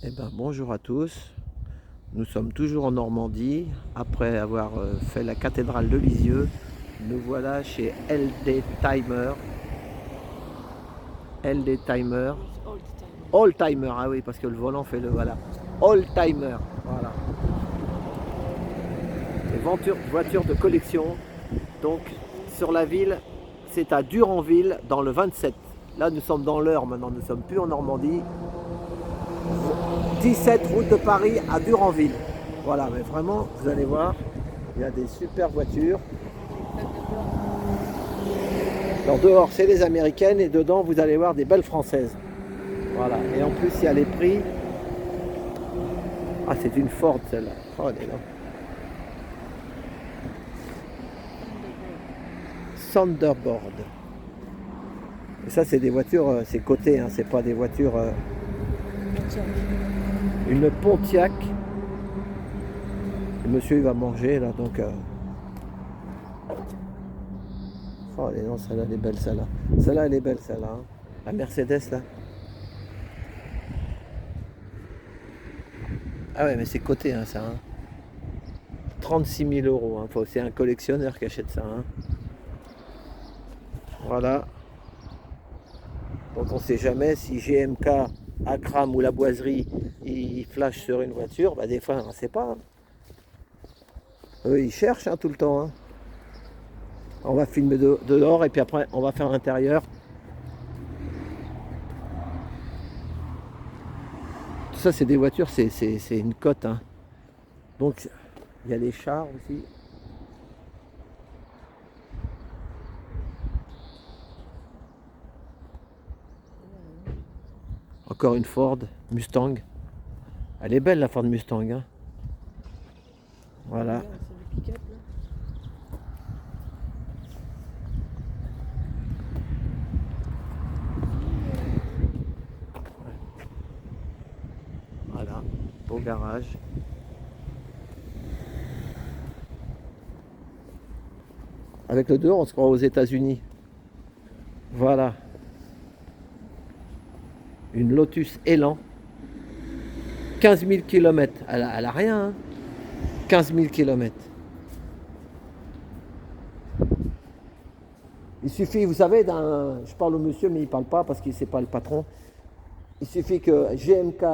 Eh ben, bonjour à tous. Nous sommes toujours en Normandie. Après avoir fait la cathédrale de Lisieux, nous voilà chez LD Timer. LD Timer. All Timer, ah oui, parce que le volant fait le voilà. All Timer, voilà. Les voitures de collection. Donc, sur la ville, c'est à Duranville, dans le 27. Là, nous sommes dans l'Eure maintenant, nous ne sommes plus en Normandie. 17 route de Paris à Duranville. Voilà, mais vraiment, vous allez voir, il y a des super voitures. Alors dehors, c'est les américaines et dedans, vous allez voir des belles françaises. Voilà, et en plus, il y a les prix. Ah, c'est une Ford celle-là. Oh, elle est là. Thunderbird. Et ça, c'est des voitures, c'est coté, hein, c'est pas des voitures. Une Pontiac. Le monsieur, il va manger là, donc. Oh, elle est, non, celle-là, elle est belle, celle-là. Celle-là, elle est belle, celle-là. Hein. La Mercedes, là. Ah ouais, mais c'est coté, hein, ça. Hein. 36 000 euros. Hein. C'est un collectionneur qui achète ça. Hein. Voilà. Donc on ne sait jamais si GMK, Akram ou la boiserie, ils flashent sur une voiture. Bah, des fois, on ne sait pas. Hein. Eux, ils cherchent hein, tout le temps. Hein. On va filmer dehors et puis après, on va faire l'intérieur. Tout ça, c'est des voitures, c'est une cote. Hein. Donc, il y a les chars aussi. Encore une Ford Mustang. Elle est belle la Ford Mustang. Hein. Voilà. Voilà. Beau garage. Avec le dehors, on se croit aux États-Unis. Voilà. Une Lotus Elan. 15 000 km. Elle a rien. Hein. 15 000 km. Il suffit, vous savez, je parle au monsieur, mais il ne parle pas parce qu'il ne sait pas le patron. Il suffit que GMK,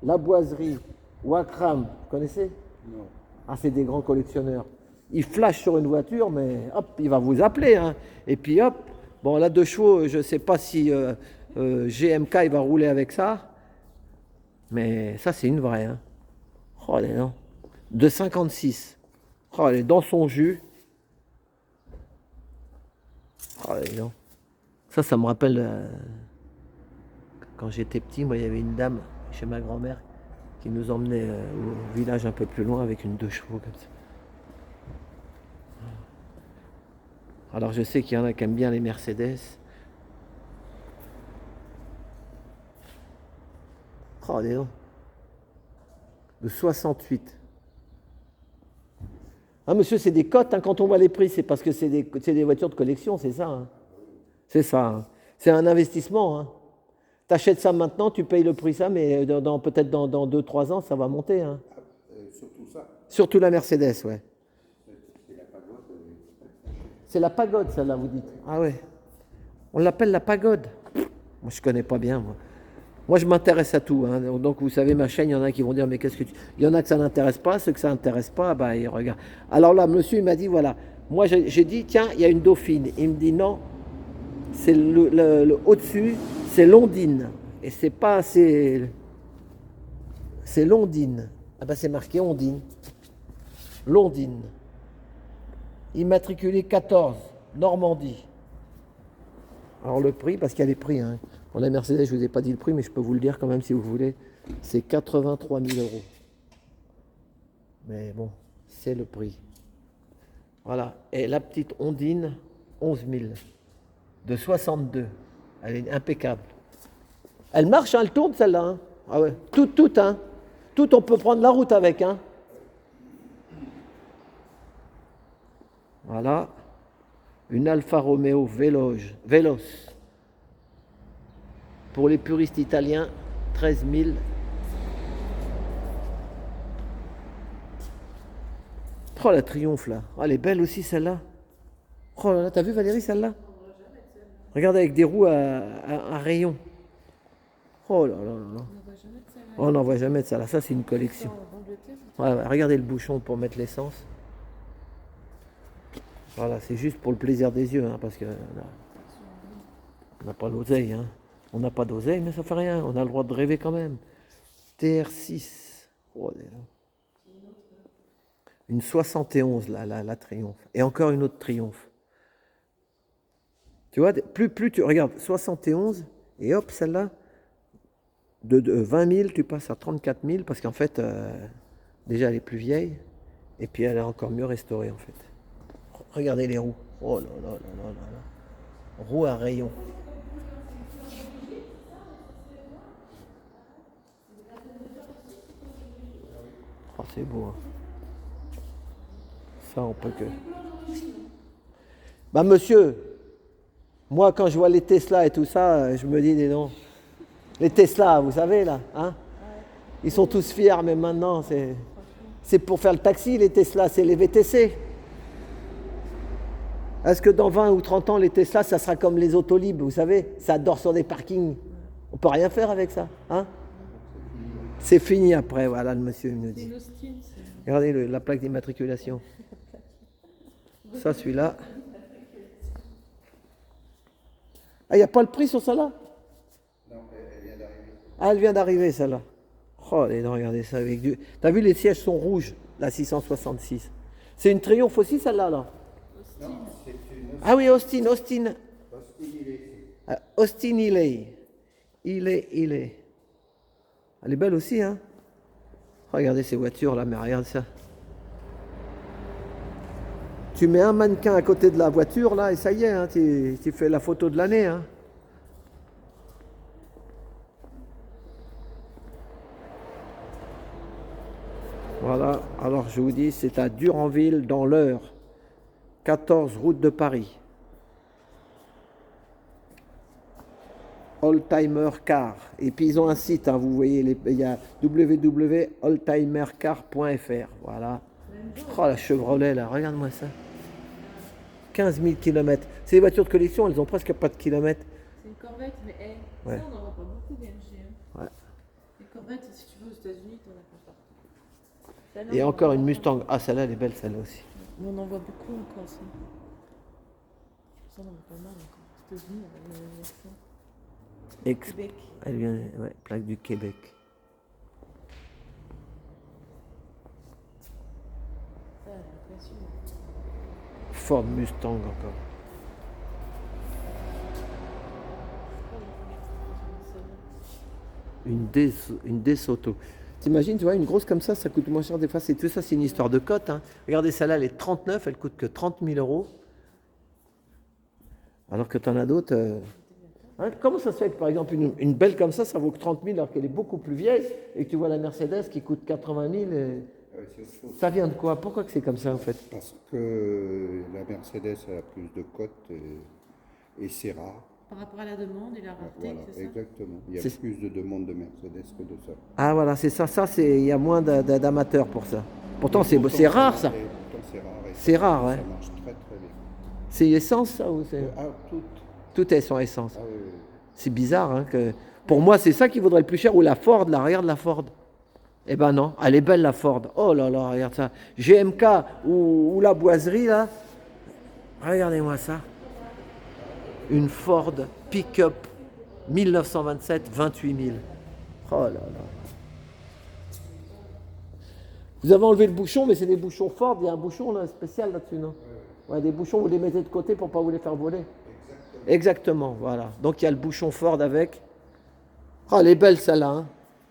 La Boiserie ou Akram, vous connaissez? Non. Ah, c'est des grands collectionneurs. Il flash sur une voiture, mais hop, il va vous appeler. Hein. Et puis hop, bon, là, 2 chevaux, je ne sais pas si GMK, il va rouler avec ça. Mais ça, c'est une vraie. Hein. Oh, elle est non. De 56. Oh, elle est dans son jus. Oh, elle est non. Ça me rappelle quand j'étais petit, moi, il y avait une dame chez ma grand-mère qui nous emmenait au village un peu plus loin avec une 2 chevaux comme ça. Alors je sais qu'il y en a qui aiment bien les Mercedes. Oh, dis donc. De 68. Ah monsieur, c'est des cotes, hein, quand on voit les prix, c'est parce que c'est des voitures de collection, c'est ça. Hein. C'est ça. Hein. C'est un investissement. Hein. Tu achètes ça maintenant, tu payes le prix ça, mais peut-être dans 2-3 ans, ça va monter. Hein. Surtout ça. Surtout la Mercedes, ouais. C'est la pagode, celle-là, vous dites. Ah ouais. On l'appelle la pagode. Moi, je connais pas bien, moi. Moi, je m'intéresse à tout. Hein. Donc, vous savez, ma chaîne, il y en a qui vont dire, mais qu'est-ce que tu... Il y en a que ça n'intéresse pas, ceux que ça n'intéresse pas, bah, ils regardent. Alors là, monsieur, il m'a dit, voilà. Moi, j'ai dit, tiens, il y a une dauphine. Il me dit, non, c'est le au-dessus, c'est l'ondine. Et c'est pas, c'est l'ondine. Ah bah, c'est marqué ondine. L'ondine. Immatriculé 14, Normandie. Alors le prix, parce qu'il y a les prix. Hein. Pour la Mercedes, je ne vous ai pas dit le prix, mais je peux vous le dire quand même si vous voulez. C'est 83 000 euros. Mais bon, c'est le prix. Voilà. Et la petite Ondine, 11 000. De 62. Elle est impeccable. Elle marche, hein, elle tourne celle-là. Hein. Ah ouais. Tout, hein. Tout, on peut prendre la route avec. Hein. Voilà. Une Alfa Romeo Veloce. Pour les puristes italiens, 13 000. Oh, la Triomphe, là. Oh, elle est belle aussi, celle-là. Oh là là, t'as vu Valérie, celle-là? Regarde avec des roues à rayons. Oh là là là là. Oh, on n'en voit jamais de ça là. Ça, c'est une collection. Ouais, ouais, regardez le bouchon pour mettre l'essence. Voilà, c'est juste pour le plaisir des yeux, hein, parce que on n'a pas l'oseille. Hein. On n'a pas d'oseille, mais ça fait rien. On a le droit de rêver quand même. TR6. Oh, une 71, là, la Triomphe. Et encore une autre Triomphe. Tu vois, plus tu regardes 71, et hop, celle-là, de 20 000, tu passes à 34 000, parce qu'en fait, déjà, elle est plus vieille, et puis elle est encore mieux restaurée, en fait. Regardez les roues. Oh là là là là là là. Roues à rayons. Oh, c'est beau. Hein. Ça, on peut que... Bah, monsieur, moi, quand je vois les Tesla et tout ça, je me dis, dis donc, les Tesla, vous savez, là, hein, ils sont tous fiers, mais maintenant, c'est pour faire le taxi, les Tesla, c'est les VTC. Est-ce que dans 20 ou 30 ans, les Tesla, ça sera comme les Autolib, vous savez, ça dort sur des parkings. On peut rien faire avec ça, hein. C'est fini après, voilà, le monsieur nous dit. Regardez la plaque d'immatriculation. Ça, celui-là. Ah, il n'y a pas le prix sur celle-là? Non, elle vient d'arriver. Ah, elle vient d'arriver, celle-là. Oh, regardez ça avec du... T'as vu, les sièges sont rouges, la 666. C'est une Triomphe aussi, celle-là, là? Non, c'est une... Ah oui, Austin. Austin Iley. Iley. Elle est belle aussi, hein? Regardez ces voitures, là, mais regarde ça. Tu mets un mannequin à côté de la voiture, là, et ça y est, hein, tu fais la photo de l'année. Hein. Voilà, alors je vous dis, c'est à Duranville, dans l'Eure, 14 route de Paris. Oldtimer Car. Et puis ils ont un site, hein, vous voyez, il y a www.oldtimercar.fr. Voilà. Oh, la Chevrolet, là, regarde-moi ça. 15 000 km. C'est des voitures de collection, elles ont presque pas de kilomètres. C'est une Corvette, mais ça, on n'en voit pas beaucoup BMG. Hein. Ouais. Les Corvettes, si tu veux, aux États-Unis, tu en as pas partout. Et encore une Mustang. Ah, celle-là, elle est belle, celle-là aussi. Mais on en voit beaucoup encore, ça. Ça, on en voit pas mal encore. Aux États-Unis, on a une Québec. Elle vient, ouais, plaque du Québec. Ça, l'impression. Ford Mustang encore. Une DeSoto. T'imagines, tu vois, une grosse comme ça coûte moins cher des fois. Tout ça, c'est une histoire de cote. Hein. Regardez, celle-là, elle est 39, elle coûte que 30 000 euros. Alors que tu en as d'autres. Hein, comment ça se fait que, par exemple, une belle comme ça vaut que 30 000 alors qu'elle est beaucoup plus vieille et que tu vois la Mercedes qui coûte 80 000 Ça vient de quoi? Pourquoi que c'est comme ça, en fait? Parce que la Mercedes a plus de cotes et c'est rare. Par rapport à la demande et la rareté, voilà, c'est ça? Exactement. Il y a plus de demandes de Mercedes que de ça. Ah, voilà, c'est ça. Il y a moins d'amateurs pour ça. Pourtant, c'est rare, ça. C'est rare, ouais. Ça marche très, très bien. C'est essence, ça, ou c'est... Tout est sans essence. Ah, oui. C'est bizarre, hein, que... Pour moi, c'est ça qui vaudrait le plus cher. Ou la Ford, là, regarde la Ford. Eh ben non, elle est belle, la Ford. Oh là là, regarde ça. GMK ou la boiserie, là. Regardez-moi ça. Une Ford pick-up 1927, 28 000. Oh là là. Vous avez enlevé le bouchon, mais c'est des bouchons Ford. Il y a un bouchon là, spécial là-dessus, non? Ouais, des bouchons, vous les mettez de côté pour ne pas vous les faire voler. Exactement, voilà. Donc il y a le bouchon Ford avec. Oh, elle est belle celle-là. Hein.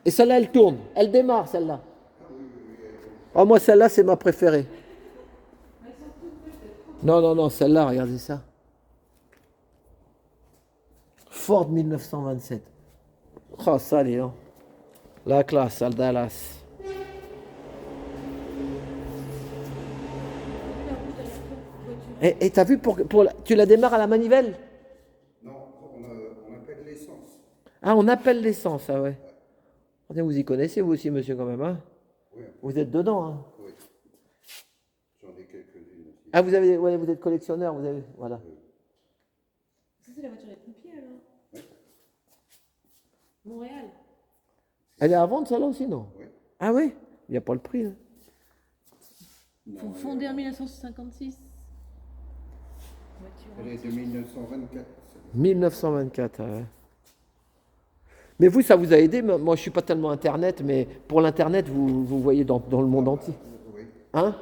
Et celle-là, elle tourne. Elle démarre, celle-là. Oh, moi, celle-là, c'est ma préférée. Non, celle-là, regardez ça. Ford 1927. Oh, ça, dis donc. La classe, à Dallas. Et t'as vu, tu la démarres à la manivelle? Non, on appelle l'essence. Ah, on appelle l'essence, ah ouais. Vous y connaissez, vous aussi, monsieur, quand même, hein? Oui. Vous êtes dedans, hein? Oui. J'en Ah, vous êtes collectionneur, vous avez, voilà. Ça, c'est la voiture des pompiers, alors. Oui. Montréal. Elle est à vendre, celle-là aussi, non? Oui. Ah oui? Il n'y a pas le prix, hein. Non, Fondée en 1956. Voiture. elle est de 1924. 1924, ouais. Mais vous, ça vous a aidé? Moi, je ne suis pas tellement Internet, mais pour l'Internet, vous voyez dans le monde entier. Oui. Hein?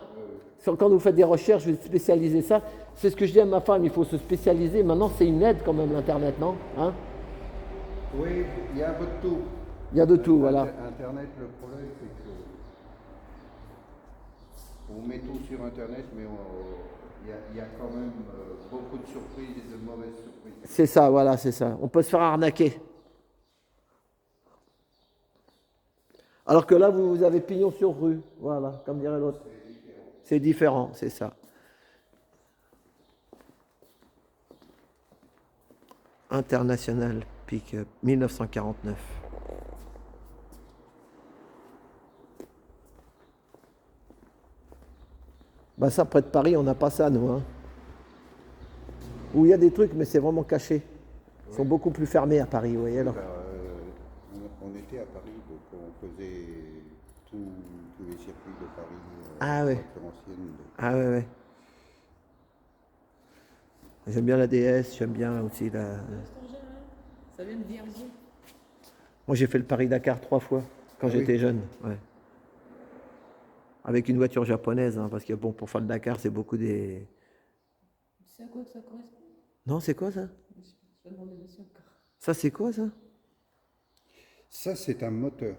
Quand vous faites des recherches, vous spécialisez ça. C'est ce que je dis à ma femme, il faut se spécialiser. Maintenant, c'est une aide quand même, l'Internet, non? Hein? Oui, il y a un peu de tout. Il y a de tout, voilà. Internet, le problème, c'est que on met tout sur Internet, mais il y a quand même beaucoup de surprises et de mauvaises surprises. C'est ça, voilà, c'est ça. On peut se faire arnaquer. Alors que là, vous avez pignon sur rue, voilà, comme dirait l'autre. C'est différent, c'est ça. International Pick-up, 1949. Bah ça, près de Paris, on n'a pas ça, nous. Hein. Où il y a des trucs, mais c'est vraiment caché. Ils sont beaucoup plus fermés à Paris, vous voyez. Alors. On était à Paris, donc on faisait tous les circuits de Paris. Ah ouais. Ancienne, Ah ouais, ouais. J'aime bien la DS, j'aime bien aussi la... Ça vient de Vierzon. Moi, j'ai fait le Paris-Dakar 3 fois, quand j'étais jeune. Ouais. Avec une voiture japonaise, hein, parce que bon, pour faire le Dakar, c'est beaucoup des... Tu sais à quoi que ça correspond? Non, c'est quoi ça? Je vais demander monsieur encore. Ça, c'est quoi ça? Ça, c'est un moteur.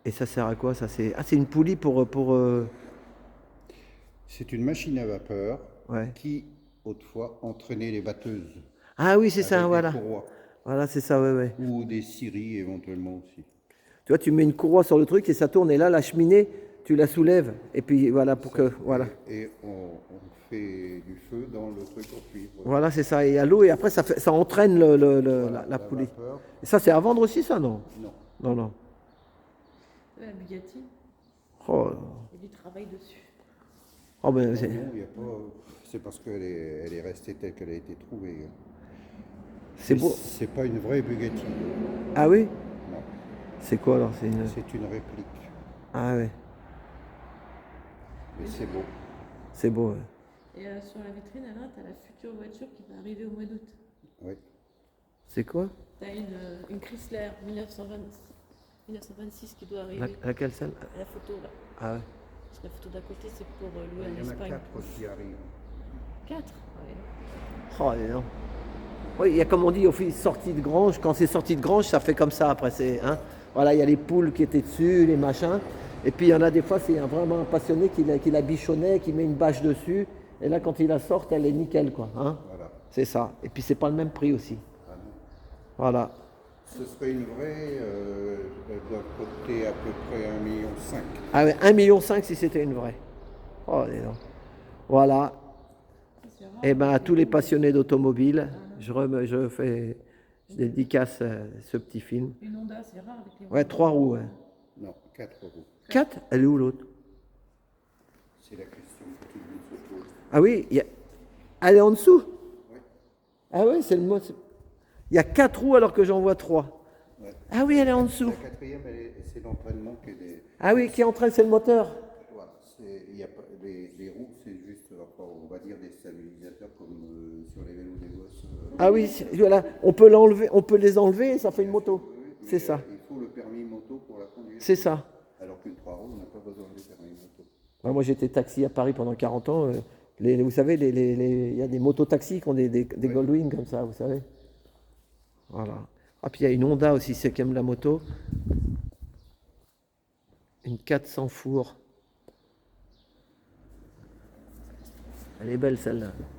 Et ça sert à quoi ça? C'est une poulie pour... C'est une machine à vapeur Ouais. qui, autrefois, entraînait les batteuses. Ah oui, c'est ça, avec voilà. des courroies. Voilà, c'est ça, ouais, ouais. Ou des scieries, éventuellement aussi. Tu vois, tu mets une courroie sur le truc et ça tourne. Et là, la cheminée, tu la soulèves. Et puis voilà, pour que... Voilà. Et on fait du feu dans le truc en cuivre. Voilà, c'est ça. Et il y a l'eau et après, ça entraîne la poulie. Vapeur. Et ça, c'est à vendre aussi, ça, non? Non. Non, non. La Bugatti, Oh, il y a du travail dessus. oh ben, Non, il y a pas. C'est parce qu'elle elle est restée telle qu'elle a été trouvée. c'est Mais beau. c'est pas une vraie Bugatti. Ah oui? Non. C'est quoi alors? C'est une réplique. Ah ouais, Mais c'est beau. c'est beau. Ouais. Et sur la vitrine, là, tu as la future voiture qui va arriver au mois d'août. Oui. C'est quoi? Tu as une Chrysler 1926 qui doit arriver. Laquelle celle? La photo, là. Ah ouais. Parce que la photo d'à côté, c'est pour louer Il y en en a Espagne. 4 qui arrivent. 4? Ouais. Oh, non. Oui, il y a comme on dit, au fait, sortie de grange. Quand c'est sorti de grange, ça fait comme ça après. Hein, voilà, il y a les poules qui étaient dessus, les machins. Et puis il y en a des fois, c'est vraiment un passionné qui la bichonnait, qui met une bâche dessus. Et là, quand il la sort, elle est nickel, quoi. Hein, Voilà. c'est ça. Et puis c'est pas le même prix aussi. Ah non. Voilà. Ce serait une vraie, elle doit coûter à peu près 1,5 million. Ah ouais, 1,5 million si c'était une vraie. Oh, dis donc. Voilà. Et ben à tous les passionnés d'automobile, je dédicace ce petit film. Une Honda, c'est rare avec les Ouais, 3 roues. Ouais. Non, 4 roues. 4? Elle est où l'autre? C'est la question que tout le monde se pose. Ah oui, elle est en dessous. Oui. Ah oui, c'est le mot. Il y a 4 roues alors que j'en vois 3. Ouais. Ah oui, elle est en dessous. La quatrième, c'est l'entraînement qui est. Ah oui, qui entraîne, c'est le moteur. Voilà, il y a pas, les roues, c'est juste, enfin, on va dire, des stabilisateurs comme sur les vélos des gosses. Ah oui, voilà. On peut les enlever et ça fait une moto. Mais, C'est ça. Il faut le permis moto pour la conduire. C'est ça. Alors qu'une 3 roues, on n'a pas besoin de permis moto. Ouais, moi j'étais taxi à Paris pendant 40 ans. Vous savez, il y a des mototaxis qui ont des Goldwing comme ça, vous savez. Voilà. Ah, puis il y a une Honda aussi, ceux qui aiment la moto. Une 400 fours. Elle est belle celle-là.